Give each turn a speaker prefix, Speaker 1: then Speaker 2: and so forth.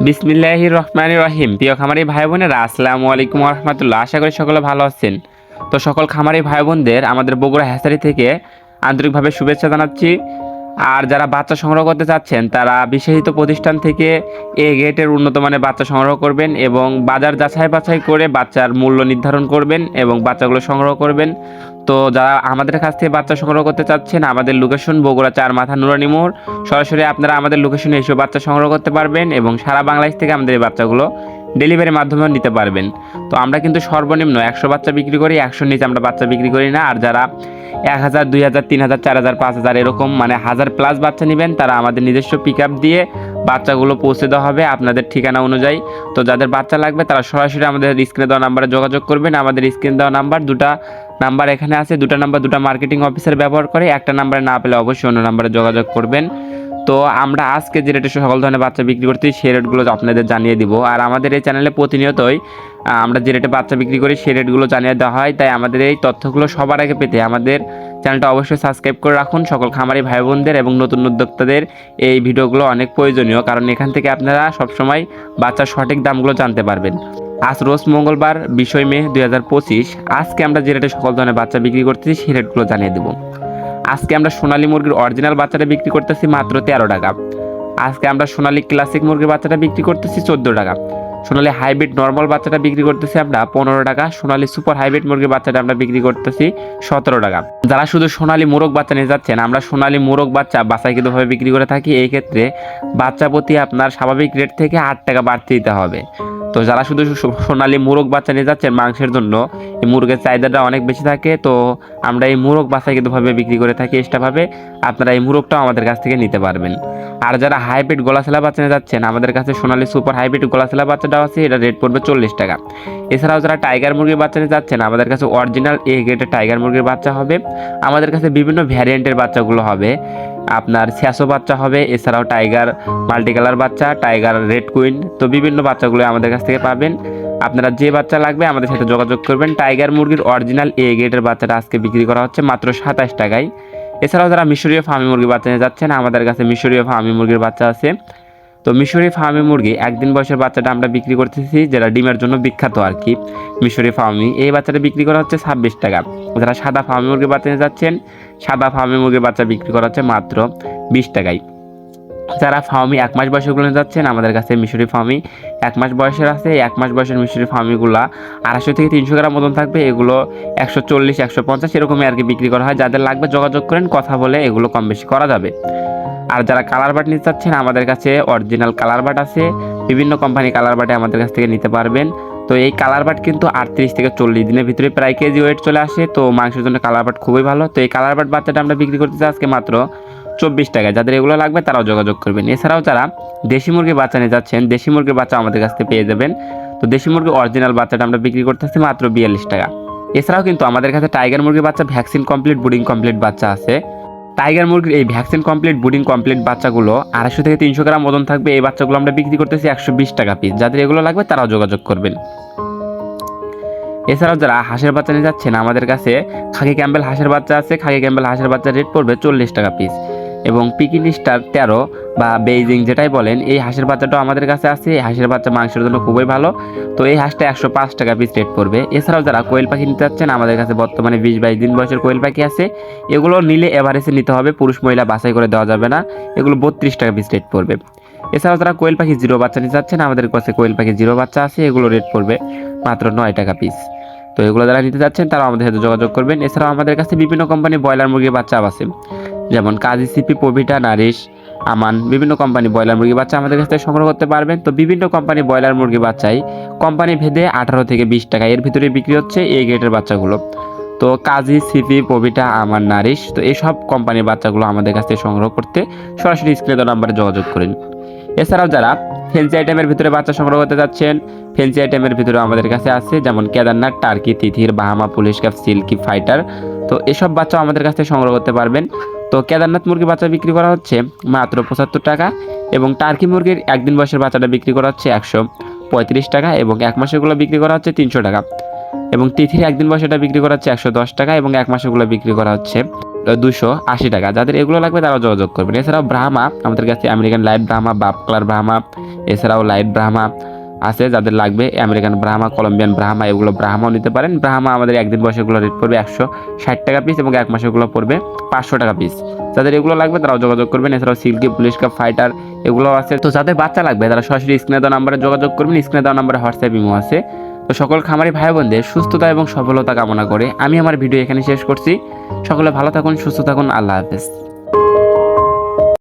Speaker 1: বিসমিল্লাহির রহমানির রহিম। প্রিয় খামারি ভাই বোনেরা, আসসালামু আলাইকুম রহমতুল্লাহ। আশা করি সকলে ভালো আছেন। তো সকল খামারি ভাই বোনদের আমাদের বগুড়া হ্যাচারি থেকে আন্তরিকভাবে শুভেচ্ছা জানাচ্ছি। আর যারা বাচ্চা সংগ্রহ করতে চাচ্ছেন তারা বিশেষিত প্রতিষ্ঠান থেকে এ গ্রেডের উন্নত মানের বাচ্চা সংগ্রহ করবেন এবং বাজার যাচাই বাছাই করে বাচ্চার মূল্য নির্ধারণ করবেন এবং বাচ্চাগুলো সংগ্রহ করবেন। তো যারা আমাদের কাছ থেকে বাচ্চা সংগ্রহ করতে চাচ্ছেন, আমাদের লোকেশন বগুড়া 4 মাথা নুরানি মোড়। সরাসরি আপনারা আমাদের লোকেশনে এসে বাচ্চা সংগ্রহ করতে পারবেন এবং সারা বাংলাদেশ থেকে আমাদের এই বাচ্চাগুলো ডেলিভারির মাধ্যমেও নিতে পারবেন। তো আমরা কিন্তু সর্বনিম্ন 100 বাচ্চা বিক্রি করি, 100 নিচে আমরা বাচ্চা বিক্রি করি না। আর যারা 1000, 2000, 3000, 4000, 5000 এরকম মানে 1000+ বাচ্চা নেবেন, তারা আমাদের নিজস্ব পিক আপ দিয়ে বাচ্চাগুলো পৌঁছে দেওয়া হবে আপনাদের ঠিকানা অনুযায়ী। তো যাদের বাচ্চা লাগবে তারা সরাসরি আমাদের স্ক্রিনে দেওয়া নাম্বারে যোগাযোগ করবেন। আমাদের স্ক্রিনে দেওয়া নাম্বার, দুটা নাম্বার এখানে আছে, দুটা নাম্বার দুটা মার্কেটিং অফিসার ব্যবহার করে। একটা নাম্বারে না পেলে অবশ্যই অন্য নাম্বারে যোগাযোগ করবেন। তো আমরা আজকে যে রেটে সকল ধরনের বাচ্চা বিক্রি করছি সেই রেটগুলো আপনাদের জানিয়ে দিব। আর আমাদের এই চ্যানেলে প্রতিনিয়তই আমরা যে রেটে বাচ্চা বিক্রি করি সেই রেটগুলো জানিয়ে দেওয়া হয়। তাই আমাদের এই তথ্যগুলো সবার আগে পেতে আমাদের চ্যানেলটা অবশ্যই সাবস্ক্রাইব করে রাখুন। সকল খামারি ভাই বোনদের এবং নতুন উদ্যোক্তাদের এই ভিডিওগুলো অনেক প্রয়োজনীয়, কারণ এখান থেকে আপনারা সবসময় বাচ্চার সঠিক দামগুলো জানতে পারবেন। আজ রোজ মঙ্গলবার 20 মে 2025। আজকে আমরা যে রেটে সকল ধরনের বাচ্চা বিক্রি করতেছি সেই রেটগুলো জানিয়ে দেবো। আজকে আমরা সোনালী মুরগির অরিজিনাল বাচ্চাটা বিক্রি করতেছি মাত্র 13 টাকা। আজকে আমরা সোনালী ক্লাসিক মুরগির বাচ্চাটা বিক্রি করতেছি 14 টাকা। সোনালী হাইব্রিড নর্মাল বাচ্চাটা বিক্রি করতেছি আমরা 15 টাকা। সোনালী সুপার হাইব্রিড মুরগির বাচ্চাটা আমরা বিক্রি করতেছি 17 টাকা। যারা শুধু সোনালী মোরগ বাচ্চা নিয়ে যাচ্ছেন, আমরা সোনালী মোরগ বাচ্চা বাছাইকৃতভাবে বিক্রি করে থাকি। এই ক্ষেত্রে বাচ্চা প্রতি আপনার স্বাভাবিক রেট থেকে 8 টাকা বাড়তি দিতে হবে। তো যারা শুধু সোনালী মোরগ বাচ্চা নিয়ে যাচ্ছেন মাংসের জন্য, এই মুরগের চাহিদাটা অনেক বেশি থাকে, তো আমরা এই মোরগ বাছাইকৃতভাবে বিক্রি করে থাকি এক্সট্রাভাবে। আপনারা এই মোরগটাও আমাদের কাছ থেকে নিতে পারবেন। আর যারা হাইব্রিড গলাছেলা বাচ্চা নিয়ে যাচ্ছেন, আমাদের কাছে সোনালী সুপার হাইব্রিড গলাছেলা বাচ্চাটাও আছে, এটা রেট পড়বে 40 টাকা। এছাড়াও যারা টাইগার মুরগির বাচ্চা নিয়ে যাচ্ছেন, আমাদের কাছে অরিজিনাল এ গ্রেডের টাইগার মুরগির বাচ্চা হবে। আমাদের কাছে বিভিন্ন ভ্যারিয়েন্টের বাচ্চাগুলো হবে, আপনার স্যাসো বাচ্চা হবে, এছাড়াও টাইগার মাল্টি কালার বাচ্চা, টাইগার রেড কুইন, তো বিভিন্ন বাচ্চাগুলো আমাদের কাছ থেকে পাবেন। আপনারা যে বাচ্চা লাগবে আমাদের সাথে যোগাযোগ করবেন। টাইগার মুরগির অরিজিনাল এ গ্রেডের বাচ্চাটা আজকে বিক্রি করা হচ্ছে মাত্র 27 টাকায়। এছাড়াও যারা মিশরীয় ফার্মি মুরগির বাচ্চা নিয়ে যাচ্ছেন, আমাদের কাছে মিশরীয় ফার্মি মুরগির বাচ্চা আছে। তো মিশরি ফার্মি মুরগি একদিন বয়সের বাচ্চাটা আমরা বিক্রি করতেছি, যেটা ডিমের জন্য বিখ্যাত আর কি। মিশরি ফার্মি এই বাচ্চাটা বিক্রি করা হচ্ছে 26 টাকা। যারা সাদা ফার্মি মুরগির বাচ্চা নিয়ে যাচ্ছেন, সাদা ফার্মি মুরগির বাচ্চা বিক্রি করা হচ্ছে মাত্র 20 টাকায়। যারা ফার্মি 1 মাস বয়সেগুলো নিয়ে যাচ্ছেন, আমাদের কাছে মিশরি ফার্মি 1 মাস বয়সের আছে। 1 মাস বয়সের মিশরি ফার্মিগুলা 250 থেকে 300 গ্রাম মতন থাকবে। এগুলো 140, 150 এরকমই আর কি বিক্রি করা হয়। যাদের লাগবে যোগাযোগ করেন, কথা বলে এগুলো কম বেশি করা যাবে। আর যারা কালার বাট নিতে চাচ্ছেন, আমাদের কাছে অরিজিনাল কালার বাট আছে। বিভিন্ন কোম্পানি কালার বাটে আমাদের কাছ থেকে নিতে পারবেন। তো এই কালার বাট কিন্তু 38 থেকে 40 দিনের ভিতরে প্রায় কেজি ওয়েট চলে আসে। তো মাংসের জন্য কালার বাট খুবই ভালো। তো এই কালার বাট বাচ্চাটা আমরা বিক্রি করতেছি আজকে মাত্র 24 টাকায়। যাদের এগুলো লাগবে তারাও যোগাযোগ করবেন। এছাড়াও যারা দেশি মুরগির বাচ্চা নিয়ে যাচ্ছেন, দেশি মুরগির বাচ্চা আমাদের কাছ থেকে পেয়ে যাবেন। তো দেশি মুরগির অরিজিনাল বাচ্চাটা আমরা বিক্রি করতেছি মাত্র 42 টাকা। এছাড়াও কিন্তু আমাদের কাছে টাইগার মুরগির বাচ্চা ভ্যাকসিন কমপ্লিট, বুডিং কমপ্লিট বাচ্চা আছে। টাইগার মুরগির এই ভ্যাকসিন কমপ্লিট, বুডিং কমপ্লিট বাচ্চাগুলো 250 থেকে 300 গ্রাম ওজন থাকবে। এই বাচ্চাগুলো আমরা বিক্রি করতেছি 120 টাকা পিস। যাদের এগুলো লাগবে তারাও যোগাযোগ করবেন। এছাড়াও যারা হাঁসের বাচ্চা নিয়ে যাচ্ছেন, আমাদের কাছে খাকি ক্যাম্বেল হাঁসের বাচ্চা আছে। খাকি ক্যাম্বেল হাঁসের বাচ্চার রেট পড়বে 40 টাকা পিস। এবং পিকিন স্টার 13 বা বেইজিং যেটাই বলেন, এই হাঁসের বাচ্চাটাও আমাদের কাছে আছে। এই হাঁসের বাচ্চা মাংসের জন্য খুবই ভালো। তো এই হাঁসটা 105 টাকা পিস রেট পড়বে। এছাড়াও যারা কোয়েল পাখি নিতে যাচ্ছেন, আমাদের কাছে বর্তমানে 20-22 দিন বয়সের কোয়েল পাখি আছে। এগুলো নিলে এভারেজে নিতে হবে, পুরুষ মহিলা বাছাই করে দেওয়া যাবে না। এগুলো 32 টাকা পিস রেট পড়বে। এছাড়াও যারা কোয়েল পাখি জিরো বাচ্চা নিতে যাচ্ছেন, আমাদের কাছে কোয়েল পাখি জিরো বাচ্চা আছে। এগুলো রেট পড়বে মাত্র 9 টাকা পিস। তো এগুলো যারা নিতে যাচ্ছেন তারা আমাদের সাথে যোগাযোগ করবেন। এছাড়াও আমাদের কাছে বিভিন্ন কোম্পানি ব্রয়লার মুরগির বাচ্চা আছে, যেমন কাজী, সিপি, পবিটা, নারিশ, আমান, বিভিন্ন কোম্পানি ব্রয়লার মুরগির বাচ্চা আমাদের কাছ থেকে সংগ্রহ করতে পারবেন। তো বিভিন্ন কোম্পানি ব্রয়লার মুরগির বাচ্চাই কোম্পানি ভেদে 18 থেকে 20 টাকা এর ভিতরে বিক্রি হচ্ছে এই গ্রেডের বাচ্চাগুলো। তো কাজী, সিপি, পবিটা, আমান, নারিশ, তো এইসব কোম্পানির বাচ্চাগুলো আমাদের কাছ থেকে সংগ্রহ করতে সরাসরি স্ক্রিনে দেওয়া নাম্বারে যোগাযোগ করুন। এছাড়াও যারা ফেন্সি আইটেমের ভিতরে বাচ্চা সংগ্রহ করতে যাচ্ছেন, ফেন্সি আইটেমের ভিতরে আমাদের কাছে আছে, যেমন কেদারনাথ, টার্কি, তিথির, Bahama, police cap, silky, fighter. তো এসব বাচ্চা আমাদের কাছ থেকে সংগ্রহ করতে পারবেন। তো কেদারনাথ মুরগির বাচ্চা বিক্রি করা হচ্ছে মাত্র 75 টাকা। এবং টার্কি মুরগির একদিন বয়সের বাচ্চাটা বিক্রি করা হচ্ছে 135 টাকা। এবং 1 মাসেরগুলো বিক্রি করা হচ্ছে 300 টাকা। এবং টি3 একদিন বয়সেটা বিক্রি করা হচ্ছে 110 টাকা এবং এক মাসেগুলো বিক্রি করা হচ্ছে 280 টাকা। যাদের এগুলো লাগবে তারাও যোগাযোগ করবেন। এছাড়াও ব্রাহ্মা আমাদের কাছে আমেরিকান লাইট ব্রাহ্মা, বাপ কালার ব্রাহ্মা, এছাড়াও লাইট ব্রাহ্মা আছে। যাদের লাগবে আমেরিকান ব্রাহ্মা, কলম্বিয়ান ব্রাহ্মা, এগুলো ব্রাহ্মাও নিতে পারেন। ব্রাহ্মা আমাদের একদিন বয়সেগুলো রেট পড়বে 160 টাকা পিস এবং এক মাসেগুলো পড়বে 500 টাকা পিস। যাদের এগুলো লাগবে তারাও যোগাযোগ করবেন। এছাড়াও সিল্কি, পুলিশ কাপ, ফাইটার এগুলো আছে। তো যাদের বাচ্চা লাগবে তারা সরাসরি স্ক্রিনে দেওয়া নাম্বারে যোগাযোগ করবেন। স্ক্রিনে দেওয়া নাম্বারে হোয়াটসঅ্যাপ ইমো আছে। তো সকল খামারি ভাই বোনদের সুস্থতা এবং সফলতা কামনা করে আমি আমার ভিডিও এখানে শেষ করছি। সকলে ভালো থাকুন, সুস্থ থাকুন, আল্লাহ হাফেজ।